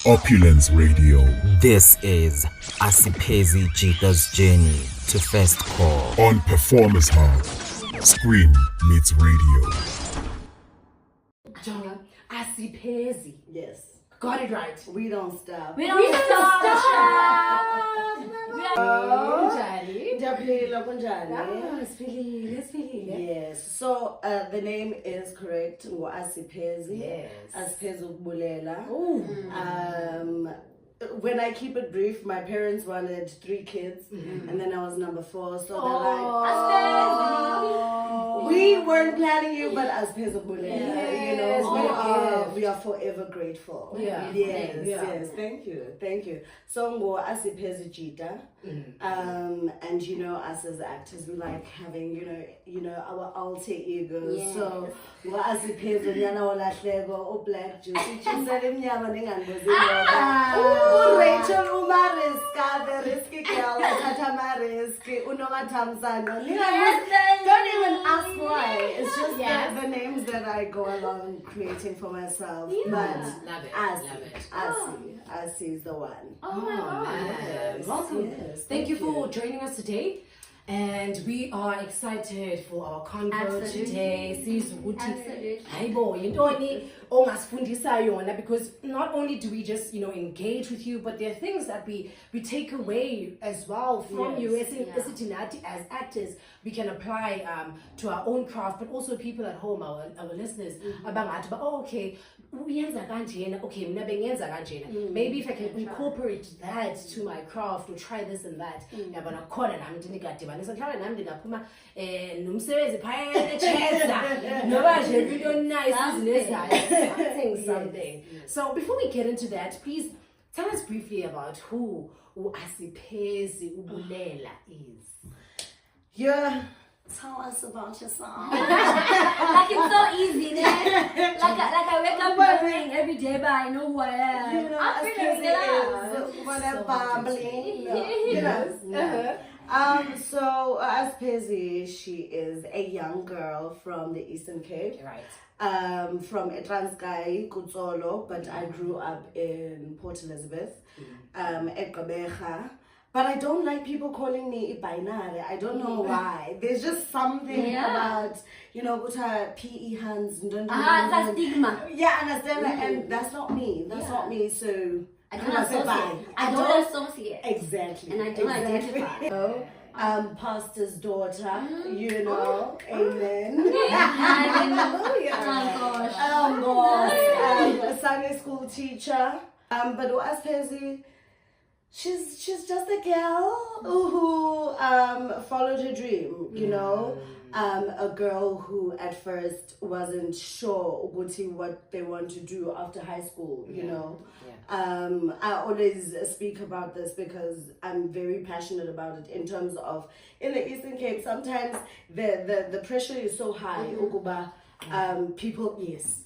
Opulence Radio. This is Asipezi Jita's journey to first call. On Performers Hub. Scream meets radio. Asipezi. Yes. Got it right. We don't stop. We don't stop. Yes. So the name is correct. Asipezi. Yes. Asipezi Bulela. When I keep it brief, my parents wanted 3 kids, and then I was number 4. So they're like, we weren't planning you, but Asipezi Bulela. You know, we are forever grateful. Yes. Thank you. So Asipezi Jita, and you know, us as actors, we like having you know our alter egos. Yes. So Asipezi nyana olahleko o black juice. Chisele mnyama ningangozini. Rachel Umariska, the risky girl, Tata risk, Unomatamsano. Don't even ask why. It's just the names that I go along creating for myself. Yeah. But love it. Asi is the one. Oh my God. Welcome. Yes, thank you for joining us today. And we are excited for our convo today. Because not only do we just, engage with you, but there are things that we take away as well from you as actors. We can apply to our own craft, but also people at home, our listeners, about okay, maybe if I can incorporate that to my craft or try this and that. Something. So before we get into that, please tell us briefly about who Asipezi Ubulela is. Yeah. Tell us about yourself. Like it's so easy, man. Like I wake up in the morning every day, but I know who I am. You know, I'm figuring it out. So Asipezi, she is a young girl from the Eastern Cape. Right. From Transkei, Kutsolo, but I grew up in Port Elizabeth, Ekabeja. But I don't like people calling me Ibainare. I don't know why. There's just something about, with her PE hands. That's stigma. Yeah, understand that. And that's not me. That's not me. So I don't associate. Exactly. And I don't identify. Pastor's daughter, amen. Oh gosh. Sunday school teacher. But Asipezi, she's just a girl who followed her dream, a girl who at first wasn't sure what they want to do after high school, I always speak about this because I'm very passionate about it in terms of in the Eastern Cape sometimes the pressure is so high, people yes,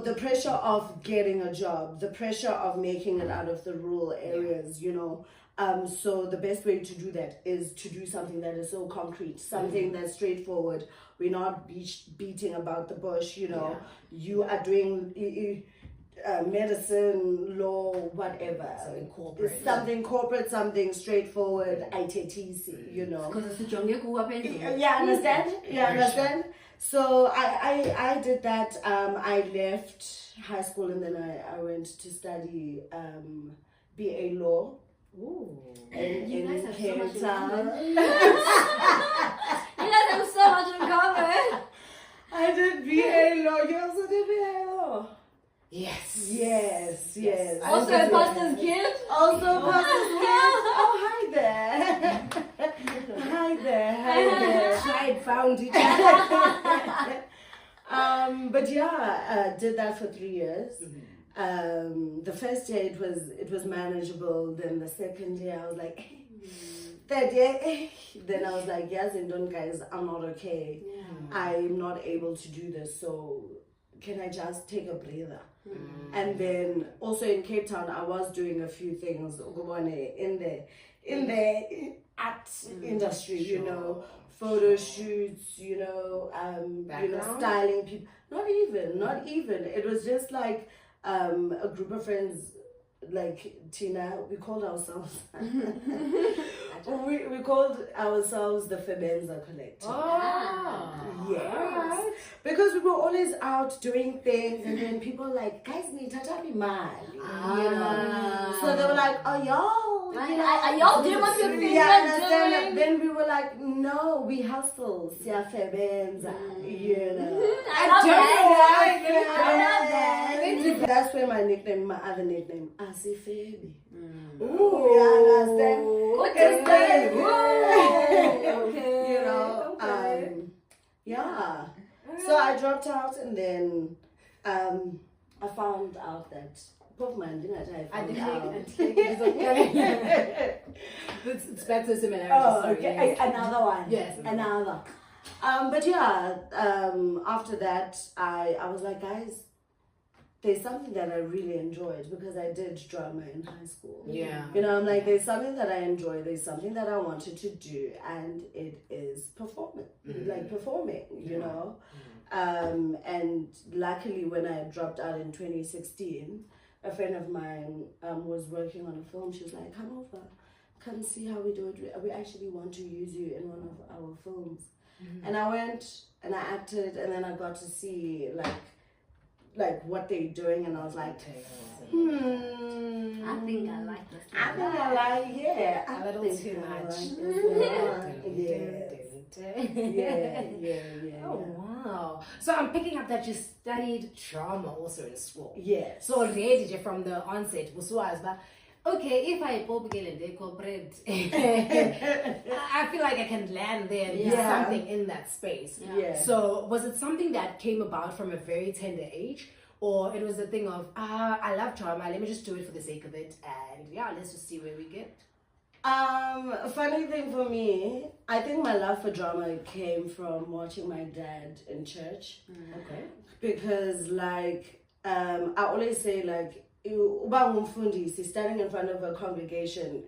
the pressure of getting a job, the pressure of making it out of the rural areas, so the best way to do that is to do something that is so concrete, something that's straightforward. We're not beating about the bush, you are doing medicine, law, whatever. It's something corporate, something straightforward, ITTC, Because it's the jungle. Yeah, understand? So I did that. I left high school and then I went to study BA law. Ooh. You guys have so much in common. I did BA law. You also did BA law. Yes. Also a pastor's kid. Oh, hi there. Tried, found each other. But did that for 3 years. The first year it was manageable. Then the second year I was like, third year, then I was like, yes, and don't guys, I'm not okay. I'm not able to do this. So can I just take a breather? And then also in Cape Town, I was doing a few things in the art industry, photo shoots, styling people. Not even. It was just like a group of friends, like Tina. We called ourselves. we called ourselves the Febenza Collective. Yes, because we were always out doing things, and then people were like, guys, need tatapi man, you know. So they were like, oh y'all, Are y'all doing what your friends yeah, are understand. doing? Then we were like, no, we hustle, yeah, Febenza, you know. I love that. That's where my other nickname, Asifebi. Ooh, you understand? Okay. You know, yeah. So I dropped out, and then I found out that It's better similarity. Oh, okay. Another one. Yes. Another. But yeah, after that, I was like, guys, there's something that I really enjoyed, because I did drama in high school. Yeah. You know, I'm like, there's something that I enjoy, there's something that I wanted to do, and it is performing, you know. And luckily, when I dropped out in 2016, a friend of mine was working on a film. She was like, come over, come see how we do it. We actually want to use you in one of our films. And I went and I acted, and then I got to see like what they're doing, and I was like, I think I like this. I think I like, yeah, A little think too I much. like this. Yeah. Oh wow! So I'm picking up that you studied drama also in school. Yes. So already from the onset, was but okay, if I corporate, I feel like I can land there and do something in that space. Yeah. So was it something that came about from a very tender age, or it was a thing of I love drama, let me just do it for the sake of it, and yeah, let's just see where we get. Funny thing for me, I think my love for drama came from watching my dad in church. Okay. Because like I always say, like, uba ngumfundisi standing in front of a congregation,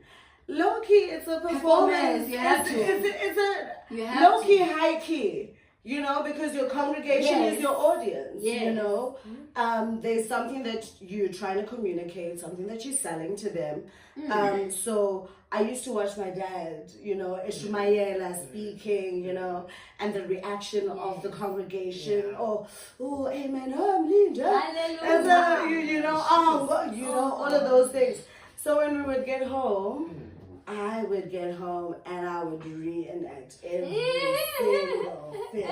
low key it's a performance. You have to. It's a You have low key, to. high key. You know, because your congregation is your audience. Yes. You know, there's something that you're trying to communicate, something that you're selling to them. So I used to watch my dad, you know, Ishmaela speaking, you know, and the reaction of the congregation. Oh, amen, oh, I'm Linda. Hallelujah. And you know, all of those things. So when we would get home, I would get home and I would reenact every single thing.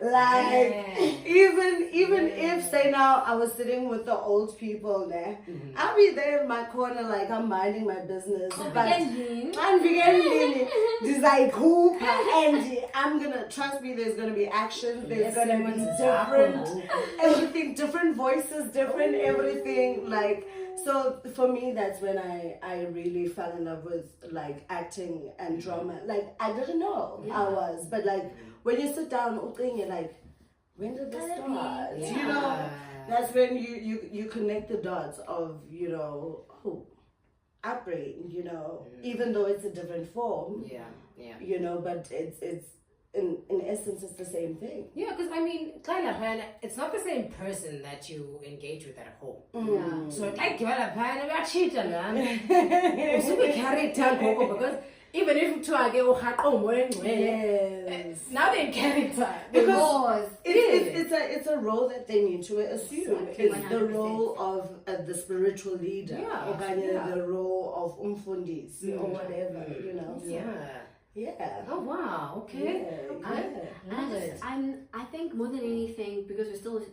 Like, even if, say now, I was sitting with the old people there, I'll be there in my corner like I'm minding my business. But I'm beginning to hoop, and I'm gonna, trust me, there's gonna be action, there's gonna be different, everything, different voices, different everything, like. So for me, that's when I really fell in love with like acting and drama. Like, I didn't know I was, but like when you sit down, you're like, when did this start? You know, that's when you connect the dots of, you know, upbringing, you know, even though it's a different form. You know, but it's in essence, it's the same thing. Yeah, because I mean, it's not the same person that you engage with at home. So like, we are cheating, man. Also, character, because even if you now they're in character. Because it's a role that they need to assume. It's the 100%. role of the spiritual leader, or the role of umfundis or whatever, you know. So, yeah. Oh wow. Okay. I think more than anything, because we're still on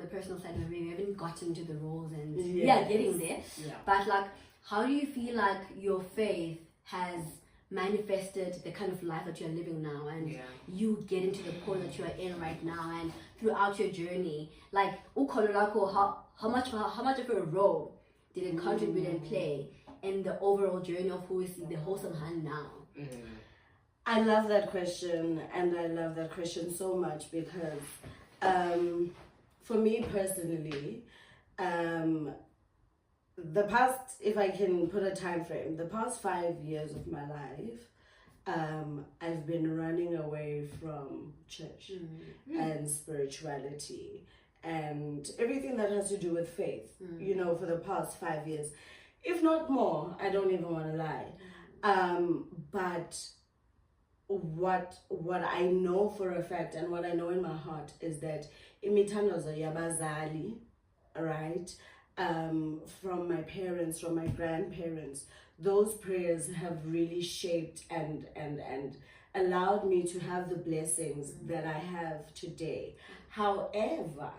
the personal side of it, we haven't gotten to the roles, and getting there. But like, how do you feel like your faith has manifested the kind of life that you're living now, and you get into the point that you are in right now, and throughout your journey, like how much of a role did it contribute and play in the overall journey of who is the wholesome hand now? I love that question, and I love that question so much because for me personally, the past, if I can put a time frame, the past 5 years of my life, I've been running away from church and spirituality and everything that has to do with faith, for the past 5 years, if not more. I don't even want to lie. But what I know for a fact and what I know in my heart is that imithandazo yabazali, right, from my parents, from my grandparents, those prayers have really shaped and allowed me to have the blessings that I have today. However,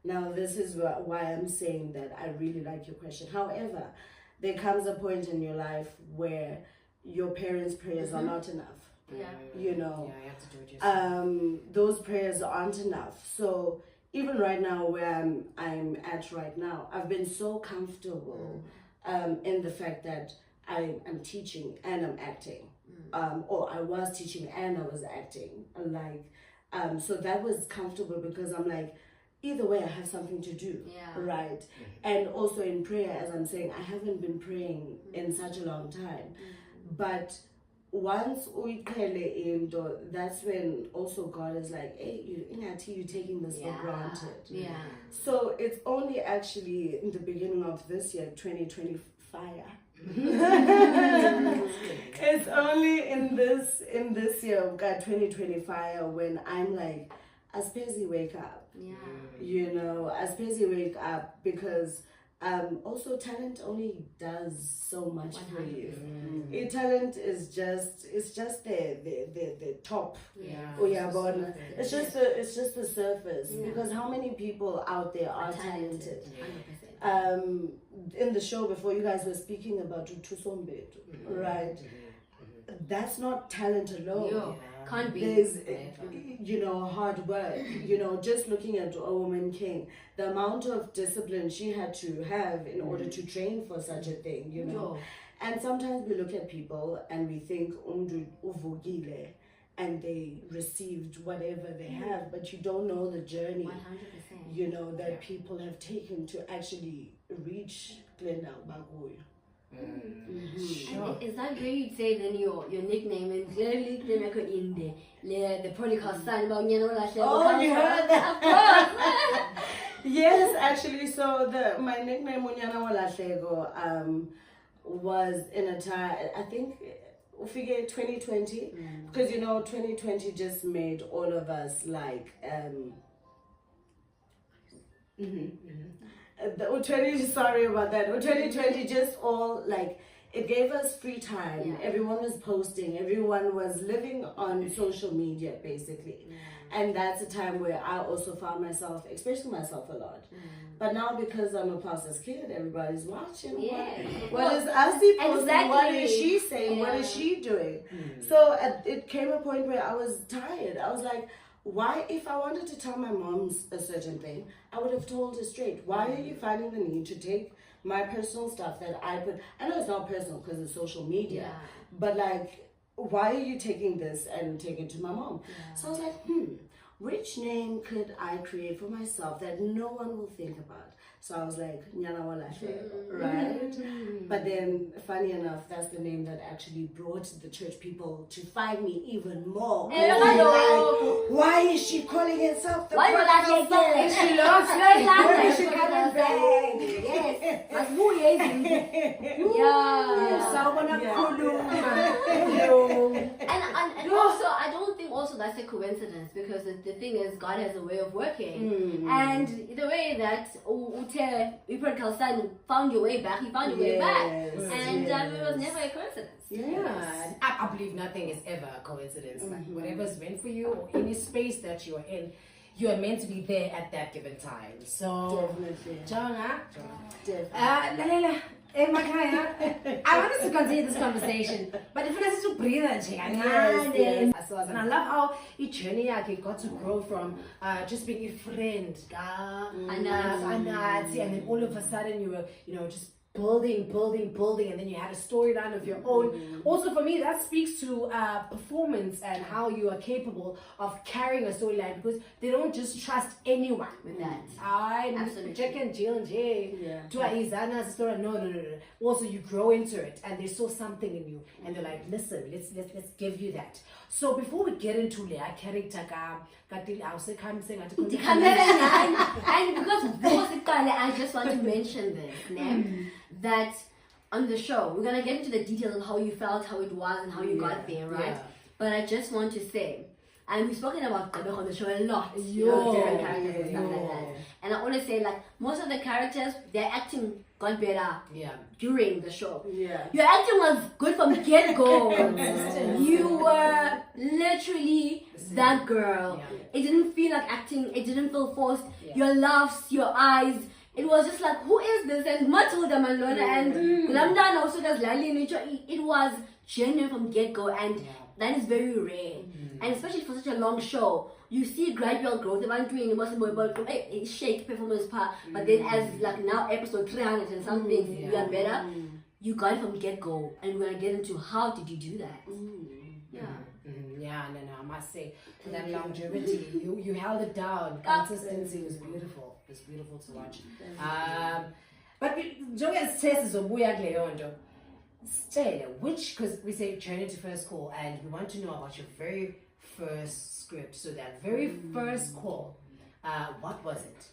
now this is why I'm saying that I really like your question. However, there comes a point in your life where your parents' prayers are not enough. Yeah. You have to do it yourself. Those prayers aren't enough. So even right now, where I'm at right now, I've been so comfortable in the fact that I am teaching and I'm acting, or I was teaching and I was acting. So that was comfortable because I'm like, either way, I have something to do, right? And also in prayer, as I'm saying, I haven't been praying in such a long time, but once we into, that's when also God is like, hey, you're taking this for granted. Yeah. So it's only actually in the beginning of this year, 2025. It's only in this year of God 2025 when I'm like, Asipezi, wake up. Yeah. Asipezi, wake up, because also talent only does so much for you. Talent is just the top. It's just the surface, because how many people out there are talented? 100%. In the show before, you guys were speaking about Utusombetu, right? That's not talent alone. Can't be. There's hard work. Just looking at a woman king, the amount of discipline she had to have in order to train for such a thing, And sometimes we look at people and we think uvugile and they received whatever they have, but you don't know the journey 100%. that people have taken to actually reach Glenda Bagoy. Sure. Is that where you'd say then your nickname is really in the prodigal son? Oh, you heard that? Of course. Yes, actually. So my nickname Unyana Walahlego was in a time, I think, we figure 2020, because 2020 just made all of us like sorry about that. 2020 just all like, it gave us free time. Everyone was posting, everyone was living on social media basically. And that's a time where I also found myself expressing myself a lot. But now, because I'm a pastor's kid, everybody's watching. What is Asi posting? What is she saying? What is she doing? So it came a point where I was tired. I was like, why, if I wanted to tell my mom a certain thing, I would have told her straight. Why are you finding the need to take my personal stuff that I put? I know it's not personal because it's social media, but like, why are you taking this and taking it to my mom? So I was like, which name could I create for myself that no one will think about? So I was like, Nyana Walahlego, right? But then, funny enough, that's the name that actually brought the church people to find me even more. Like, why is she calling herself the prodigal son? She loves Where is she coming back? Yes. And also, I don't think also that's a coincidence, because the thing is, God has a way of working. And the way that prodigal son found your way back, he found your way back. And it was never a coincidence. I believe nothing is ever a coincidence. Like, whatever's meant for you, or any space that you're in, you are meant to be there at that given time. So, Definitely. I want us to continue this conversation, but if let's just breathe and I love how each journey I got to grow from just being a friend, and then all of a sudden you were, just building, and then you had a storyline of your own. Also, for me, that speaks to performance and how you are capable of carrying a storyline, because they don't just trust anyone with that. Absolutely. Jack and Jill and Jay. Yeah. No. Also, you grow into it, and they saw something in you, and they're like, listen, let's give you that. So before we get into Leah character, and because I just want to mention this, that on the show we're gonna get into the details of how you felt, how it was, and how you got there, right? Yeah. But I just want to say, and we've spoken about Gabek on the show a lot, different characters and stuff like that. And I want to say, like, most of the characters, their acting got better during the show. Yeah. Your acting was good from get-go. You were literally that girl. Yeah. It didn't feel like acting. It didn't feel forced. Yeah. Your laughs, your eyes. It was just like, who is this? And Matilda Manlona and Nomandla also does Lali. It was genuine from get-go, and that is very rare. And especially for such a long show, you see gradual growth. From a shake performance part, but then as like now episode 300 and something, you are better. You got it from get-go, and we're gonna get into how did you do that? Yeah, no, I must say, that longevity, you held it down. Consistency was beautiful. It was beautiful to watch. But njengoba sizobuya kuleyo nto, sitshele which, because we say journey to first call, and we want to know about your very first script. So that very first call, what was it?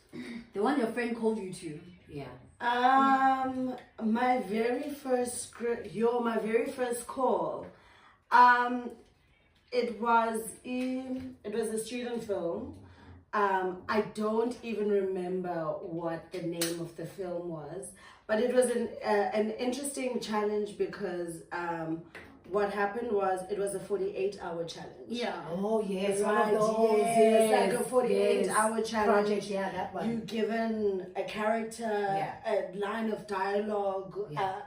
The one your friend called you to. Yeah. My very first script, my very first call. It was a student film. I don't even remember what the name of the film was, but it was an interesting challenge because what happened was it was a 48-hour challenge. Yeah. Oh yes, right. Yes, like a 48-hour challenge. Project, yeah, that one. You're given a character, a line of dialogue,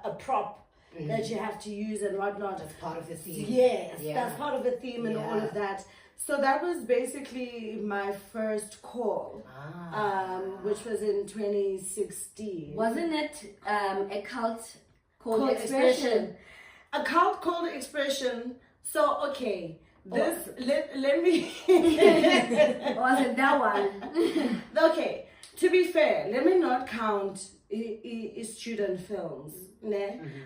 a prop that you have to use and whatnot. That's part of the theme. Yes, that's part of the theme and all of that. So that was basically my first call, which was in 2016. Wasn't it a cult called Expression? A cult called Expression. So, okay, let me... Was it that one? Okay, to be fair, let me not count student films,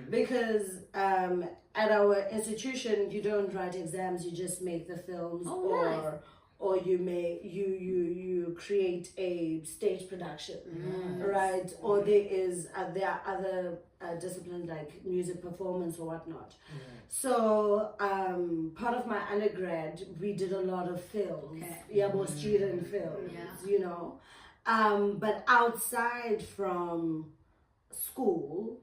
because at our institution you don't write exams, you just make the films, or you create a stage production, right? Or there are other disciplines like music performance or whatnot. So part of my undergrad we did a lot of films, more student films, you know. But outside from school,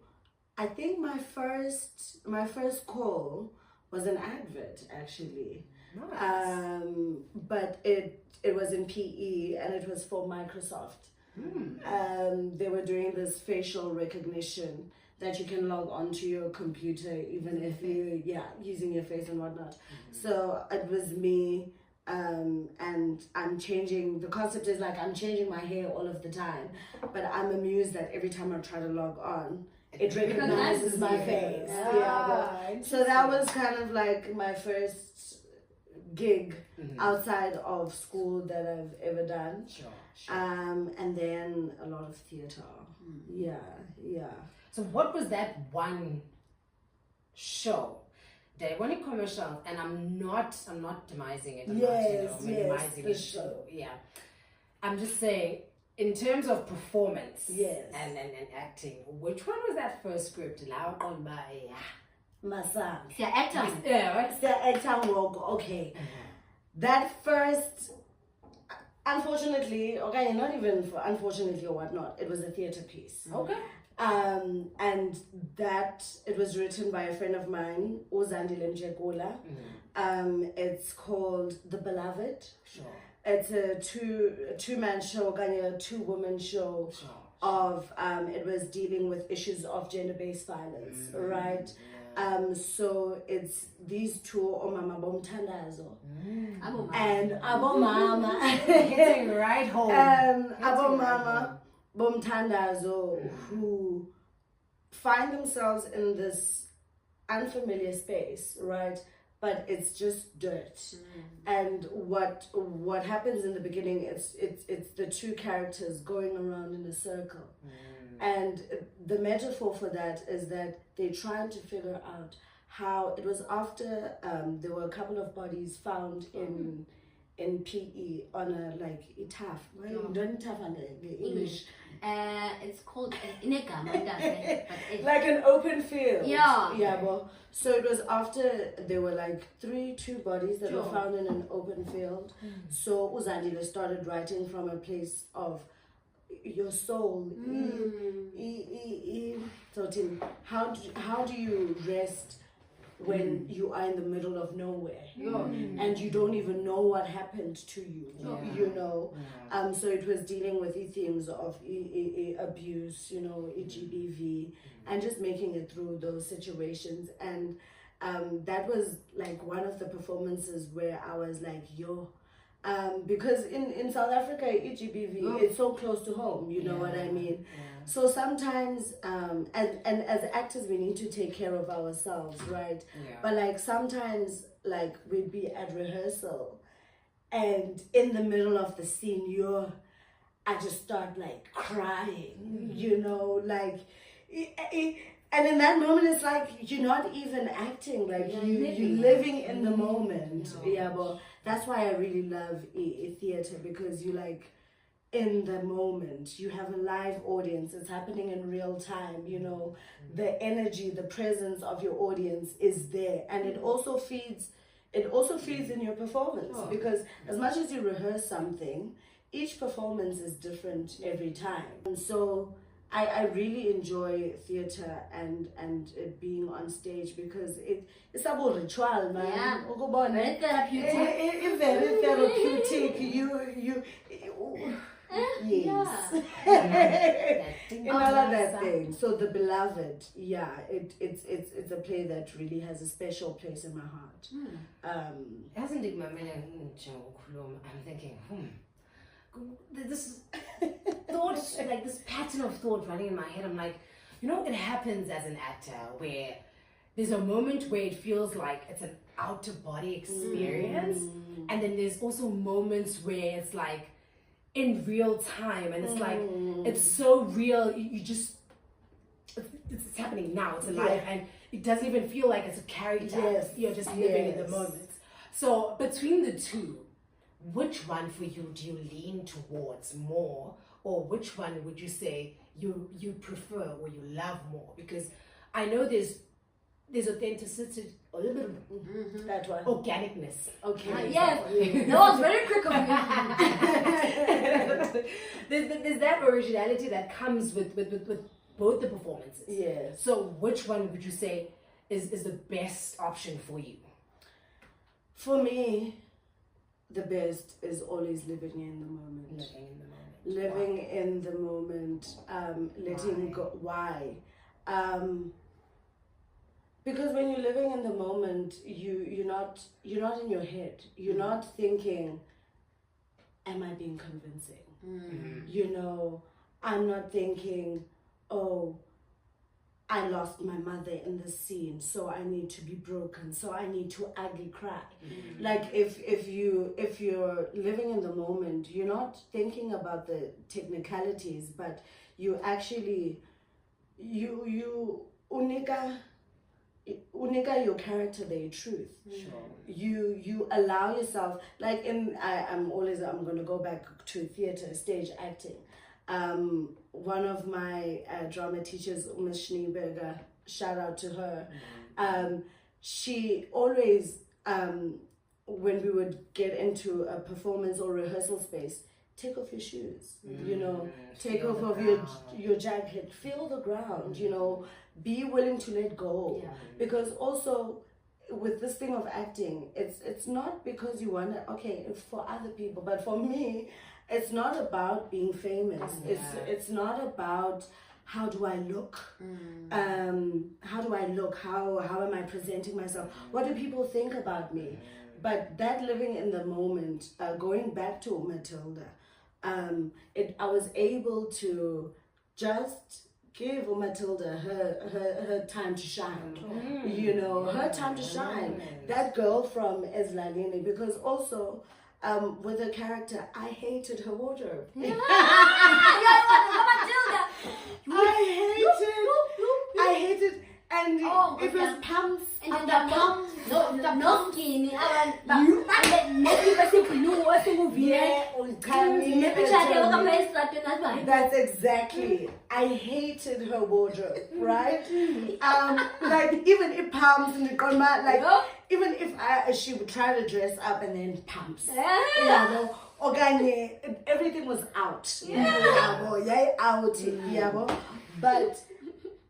I think my first call was an advert, actually. Nice. But it was in PE, and it was for Microsoft. They were doing this facial recognition that you can log onto your computer even if you're using your face and whatnot. So it was me. And I'm changing, the concept is like I'm changing my hair all of the time, but I'm amused that every time I try to log on, it recognizes my face. So that was kind of like my first gig outside of school that I've ever done. Sure. And then a lot of theater. So what was that one show? They wanted commercials, and I'm not demising it. I'm not minimizing it. Sure. Yeah. I'm just saying, in terms of performance and acting, which one was that first script? Masam. Okay. That first, unfortunately, okay, not even for unfortunately or whatnot, it was a theater piece. Okay. And that it was written by a friend of mine, Ozandile Mjekola. It's called The Beloved. Sure. It's a two-man show, a two-woman show. Sure. Of it was dealing with issues of gender-based violence, right? So it's these two, Omama Bomtandazo and Abo Mama, hitting right home. Abo Mama Bomtandazo, who find themselves in this unfamiliar space, right? But it's just dirt. And what happens in the beginning, it's the two characters going around in a circle. And the metaphor for that is that they're trying to figure out how it was after there were a couple of bodies found in PE on a like itaf. Don't itaf in English. It's called inegama, like an open field. Yeah. Well, so it was after there were like two bodies that were found in an open field. So Uzandile started writing from a place of your soul. So Tim, how do you rest when you are in the middle of nowhere and you don't even know what happened to you, you know? So it was dealing with the themes of abuse, you know, EGBV, and just making it through those situations. And that was like one of the performances where I was like, because in South Africa, EGBV is so close to home, you know what I mean? So sometimes, and as actors, we need to take care of ourselves, right? But like sometimes, like we'd be at rehearsal, and in the middle of the scene, I just start like crying, you know, like, and in that moment, it's like you're not even acting, like you're living in the moment. But that's why I really love theater, because you like, in the moment, you have a live audience, it's happening in real time, you know, the energy, the presence of your audience is there, and it also feeds in your performance, because as much as you rehearse something, each performance is different every time. And so I really enjoy theater and it being on stage, because it's a ritual, man. Very therapeutic. Very therapeutic. You yes. All of that thing. So The Beloved, it's a play that really has a special place in my heart. I'm thinking, this thought, like this pattern of thought running in my head. I'm like, you know, it happens as an actor where there's a moment where it feels like it's an out-of-body experience, and then there's also moments where it's like in real time, and it's like it's so real. You just it's happening now. It's alive, and it doesn't even feel like it's a character. You're just living in the moment. So between the two, which one for you do you lean towards more, or which one would you say you prefer or you love more? Because I know there's authenticity, a little bit of that one, organicness. Okay. That was very quick of you. there's that originality that comes with both the performances. Yes. So which one would you say is the best option for you? For me, the best is always living in the moment. Living in the moment, letting go. Why? Because when you're living in the moment, you're not in your head. You're not thinking, am I being convincing? You know, I'm not thinking, oh, I lost my mother in the scene, so I need to be broken, so I need to ugly cry. Like if you're living in the moment, you're not thinking about the technicalities, but you actually you unika your character their truth. You allow yourself, like I'm going to go back to theater, stage acting. One of my drama teachers, Ms. Schneeberger, shout out to her. She always, when we would get into a performance or rehearsal space, take off your shoes, you know, take off of your jacket, feel the ground, you know, be willing to let go. Because also with this thing of acting, it's not because you want to, okay, for other people, but for me, it's not about being famous. It's not about how do I look? How do I look? How am I presenting myself? What do people think about me? But that living in the moment, going back to Matilda, I was able to just give Matilda her time to shine. You know, her time to shine. That girl from Eslalini, because also with her character, I hated her wardrobe. I hated, and it was pumps and the pumps. No skinny. That's exactly. I hated her wardrobe, right? Like even if pumps and like even if she would try to dress up and then pumps, you know, everything was out. But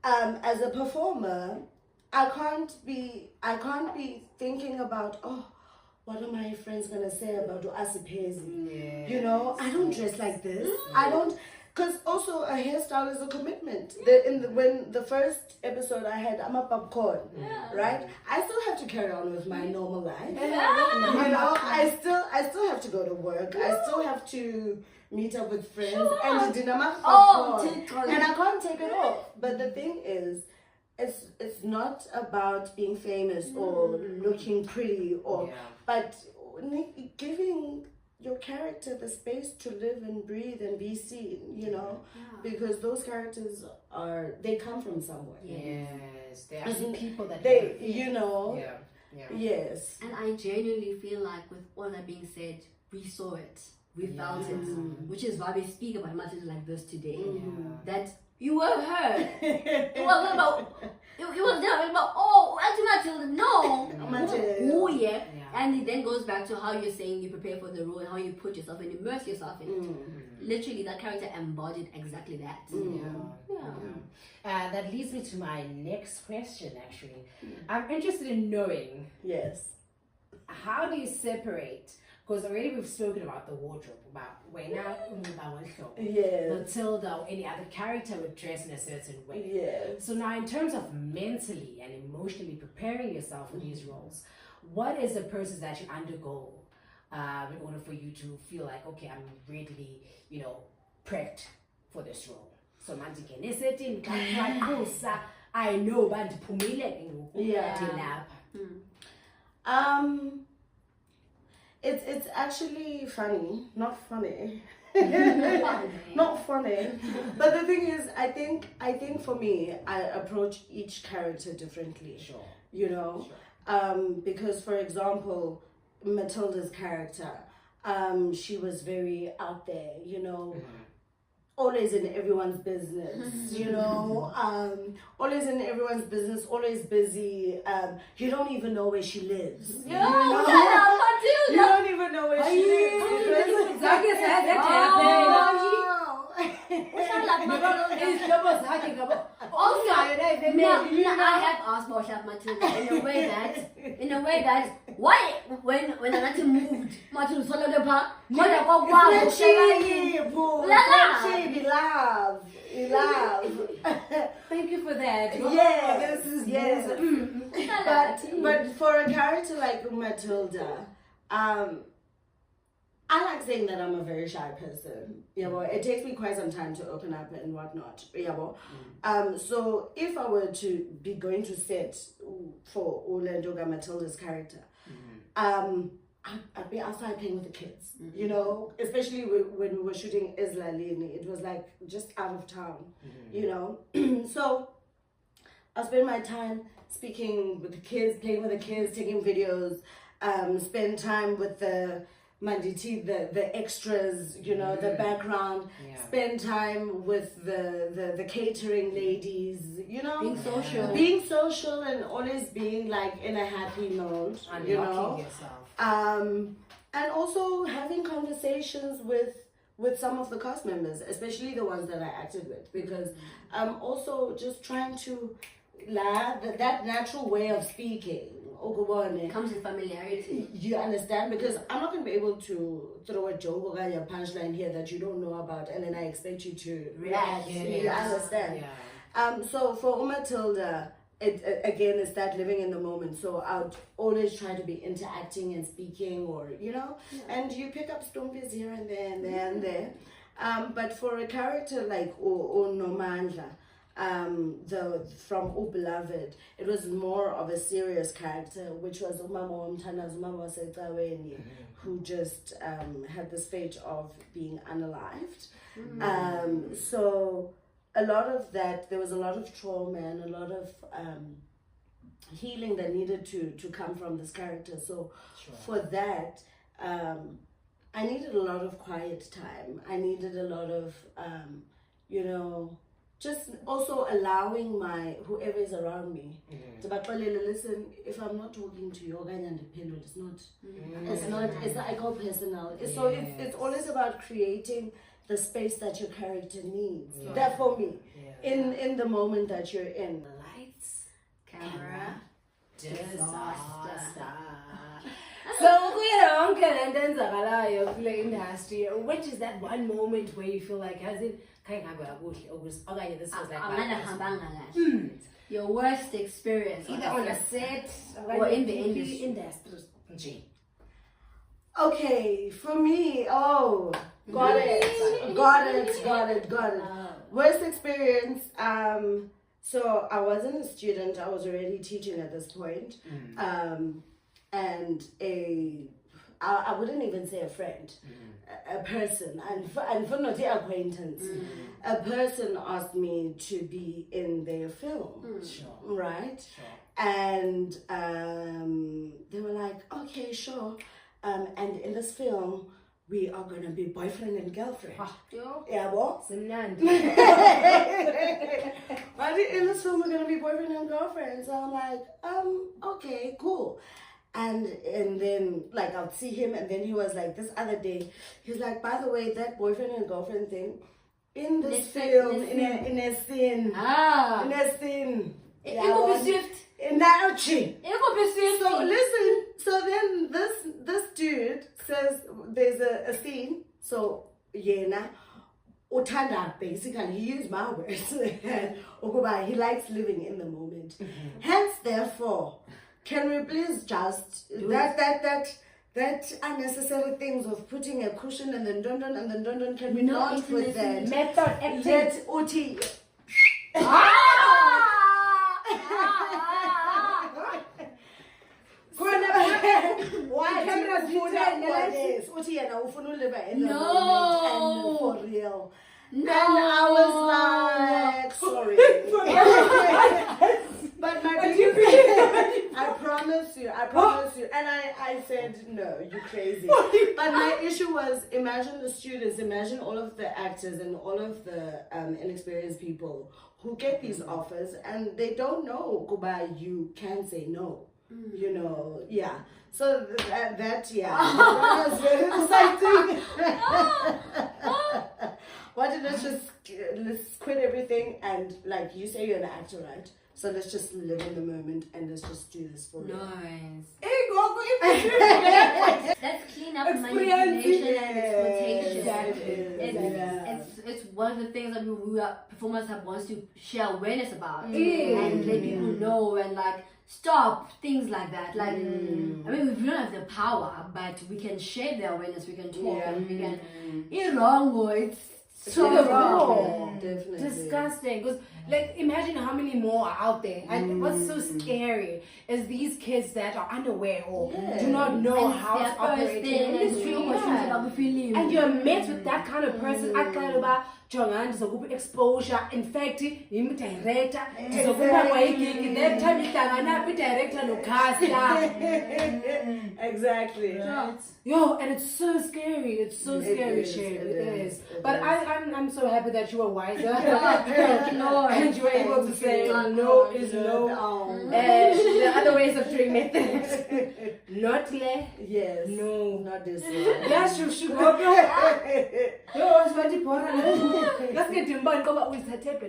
as a performer, I can't be thinking about, oh, what are my friends gonna say about Asipezi? You know, I don't dress like this. I don't, because also a hairstyle is a commitment. When the first episode I had, I'm a popcorn, right? I still have to carry on with my normal life. You know, I still have to go to work. I still have to meet up with friends and dinner popcorn, and I can't take it off. But the thing is, it's not about being famous or looking pretty but giving your character the space to live and breathe and be seen, you know, because those characters they come from somewhere. Yes, they are people that you know. Yes. And I genuinely feel like with all that being said, we saw it, we felt it, which is why we speak about Matilda like this today. That you were her. It wasn't about. It was never about Matilda. No. Oh yeah. And it then goes back to how you're saying you prepare for the role and how you put yourself and immerse yourself in it. Literally, that character embodied exactly that. That leads me to my next question. Actually, I'm interested in knowing. Yes. How do you separate? Because already we've spoken about the wardrobe, about Matilda or any other character would dress in a certain way. Yes. So now in terms of mentally and emotionally preparing yourself for these roles, what is the process that you undergo in order for you to feel like, okay, I'm readily, you know, prepped for this role? So I know, but it's actually funny, not funny. Not funny. But the thing is, I think for me, I approach each character differently. Sure. You know? Because for example, Matilda's character, she was very out there, you know. Always in everyone's business, you know, always in everyone's business, always busy. You don't even know where she lives. You don't even know where she lives. I have asked Boshaf Matilda in a way that why when I had to move Matilda solo the park, love. Thank you for that. Yes. But for a character like Matilda, I like saying that I'm a very shy person. It takes me quite some time to open up and whatnot. So if I were to be going to set for Ulendoga Matilda's character, I'd be outside playing with the kids. You know, especially when we were shooting Eslalini, it was like just out of town. You know, so I spend my time speaking with the kids, playing with the kids, taking videos, spend time with the Manditi, the extras, you know, the background, spend time with the catering ladies, you know, being social and always being like in a happy mode, you know, and also having conversations with some of the cast members, especially the ones that I acted with, because I'm also just trying to that natural way of speaking. Comes with familiarity. You understand? Because I'm not going to be able to throw a joke or a punchline here that you don't know about and then I expect you to react. You understand? So for Matilda, again, it's that living in the moment. So I'd always try to be interacting and speaking or, you know, and you pick up stompies here and there and there and there. But for a character like or Nomandla, from O Beloved, it was more of a serious character, which was Umama Mtana's Mama Segaweni, who just had this fate of being unalived. So a lot of that, there was a lot of trauma and a lot of healing that needed to come from this character. So for that, I needed a lot of quiet time. I needed a lot of, just also allowing whoever is around me to listen. If I'm not talking to you, it's I go personal. So it's always about creating the space that your character needs. That for me, in the moment that you're in. Lights, Camera, disaster. So industry, which is that one moment where you feel like this was like your worst experience either on a set or in the industry. Okay, for me, got it. Worst experience. So I wasn't a student. I was already teaching at this point. And I wouldn't even say a friend, a person, and for not the acquaintance, a person asked me to be in their film, right? And they were like, okay, sure. And in this film, we are gonna be boyfriend and girlfriend. Yeah, what? But in this film, we're gonna be boyfriend and girlfriend. So I'm like, okay, cool. And then like I'll see him, and then he was like, this other day, he was like, by the way, that boyfriend and girlfriend thing in this film, in a scene, So listen, so then this dude says there's a scene, so Yena Utanda, basically he used my words. He likes living in the moment. Hence, therefore, can we please just that unnecessary things of putting a cushion and then dun, can we not put that method acting? Let OT. Why cameras no, for real. No, and I was like, sorry. But my I promise you. And I said, no, you're crazy. But my issue was, imagine the students, imagine all of the actors and all of the inexperienced people who get these offers and they don't know, Kuba, you can say no. You know, yeah. So that was very exciting. Let's quit everything and like you say you're an actor, right? So let's just live in the moment and let's just do this for real. Nice. Let's clean up manipulation and exploitation. It's one of the things that we performers have wants to share awareness about and let people know and like stop things like that. Like I mean, we don't have the power, but we can share the awareness. We can talk and we can. It's wrong, boy. It's so wrong. Definitely. Disgusting. Because like imagine how many more are out there. And what's so scary is these kids that are unaware or do not know how to operate in the industry. And you're met with that kind of person. Exposure. In fact, I'm director. That time director no cast. Exactly. Right. Yo, and it's so scary. It's so scary, Shane. It is. But I'm so happy that you were wiser. And you were able to say no is no. And the other ways of doing it. Not clear. Yes. No. Not this one. Yes, you should go. Yo, what's what important? Let's get to Mban go with her tape.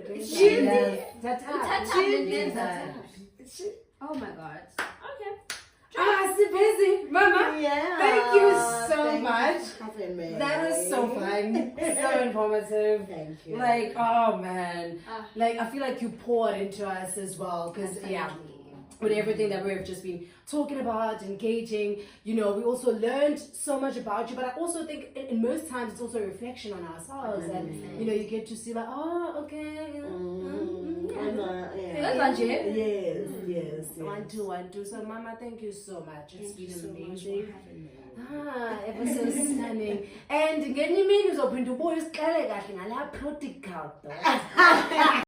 Oh my god. Okay. Asipezi, Mama. Yeah. Thank you so much. Me. That was so fun. So informative. Thank you. Like, oh man. Like, I feel like you poured into us as well. Because, with everything that we've just been talking about, engaging, you know, we also learned so much about you. But I also think in most times it's also a reflection on ourselves. And, you know, you get to see like, oh, okay. Yes. 1 2 1 2. So Mama, thank you so much. It's been amazing. Ever so stunning. And ngenye imini uzophinda ubuye usixele kahle ngala prodigal though.